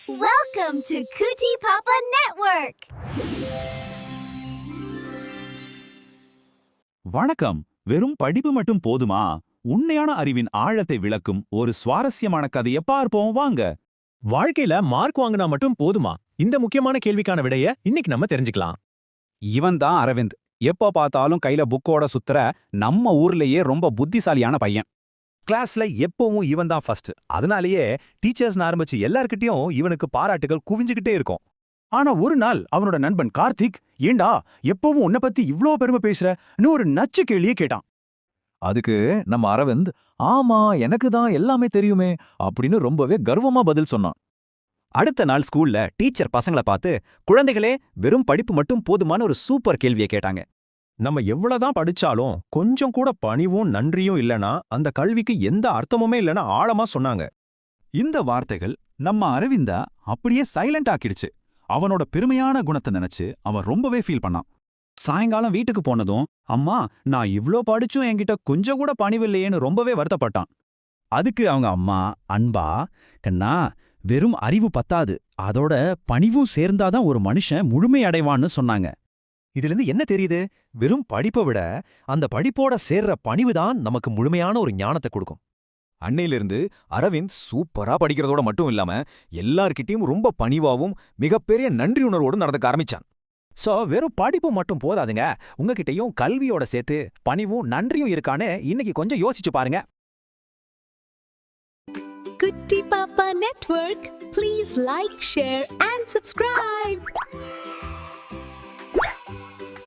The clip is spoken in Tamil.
Welcome to Kuti Papa Network. வணக்கம். வெறும் படிப்பு மட்டும் போதுமா? உண்மையான அறிவின் ஆழத்தை விளக்கும் ஒரு சுவாரஸ்யமான கதையை பார்ப்போம் வாங்க. வாழ்க்கையில மார்க் வாங்கினா மட்டும் போதுமா? இந்த முக்கியமான கேள்விக்கான விடைய இன்னைக்கு நம்ம தெரிஞ்சுக்கலாம். இவன் தான் அரவிந்த். எப்ப பார்த்தாலும் கையில புக்கோட சுத்துற நம்ம ஊர்லயே ரொம்ப புத்திசாலியான பையன். கிளாஸ்ல எப்பவும் இவன் தான் ஃபர்ஸ்ட். அதனாலேயே டீச்சர்ஸ் ஆரம்பிச்சு எல்லார்கிட்டயும் இவனுக்கு பாராட்டுகள் குவிஞ்சுகிட்டே இருக்கும். ஆனா ஒரு நாள் அவனோட நண்பன் கார்த்திக், ஏண்டா எப்பவும் உன்னை பத்தி இவ்ளோ பெருமை பேசுறன்னு ஒரு நச்சு கேள்வியே கேட்டான். அதுக்கு நம்ம அரவிந்த், ஆமா எனக்கு தான் எல்லாமே தெரியுமே அப்படின்னு ரொம்பவே கர்வமா பதில் சொன்னான். அடுத்த நாள் ஸ்கூல்ல டீச்சர் பசங்கள பார்த்து, குழந்தைகளே வெறும் படிப்பு மட்டும் போதுமான ஒரு சூப்பர் கேள்வியை கேட்டாங்க. நம்ம எவ்வளவுதான் படிச்சாலும் கொஞ்சம் கூட பணிவும் நன்றியும் இல்லனா அந்த கல்விக்கு எந்த அர்த்தமுமே இல்லனா ஆழமா சொன்னாங்க. இந்த வார்த்தைகள் நம்ம அரவிந்தா அப்படியே சைலண்ட் ஆக்கிடுச்சு. அவனோட பெருமையான குணத்தை நினைச்சு அவன் ரொம்பவே ஃபீல் பண்ணான். சாயங்காலம் வீட்டுக்கு போனதும், அம்மா நான் இவ்ளோ படிச்சும் என்கிட்ட கொஞ்சம் கூட பணிவில்லையேன்னு ரொம்பவே வருத்தப்பட்டான். அதுக்கு அவங்க அம்மா அன்பா, கண்ணா வெறும் அறிவு பத்தாது, அதோட பணிவும் சேர்ந்தாதான் ஒரு மனுஷன் முழுமை அடைவான்னு சொன்னாங்க. இதிலிருந்து என்ன தெரியுது? வெறும் படிப்பை விட அந்த படிப்போட சேர்ற பணிவுதான் நமக்கு முழுமையான ஒரு ஞானத்தை கொடுக்கும். அன்னையிலிருந்து அரவிந்த் சூப்பரா படிக்கிறதோட மட்டும் இல்லாம எல்லார்கிட்டயும் ரொம்ப பணிவாவும் மிகப்பெரிய நன்றி உணர்வோடு நடந்துக்க ஆரம்பிச்சான். சோ வெறும் படிப்பு மட்டும் போதாதுங்க, உங்ககிட்டயும் கல்வியோட சேர்த்து பணிவும் நன்றியும் இருக்கான்னு இன்னைக்கு கொஞ்சம் யோசிச்சு பாருங்க. Kuti Papa Network. Please like, share, and subscribe.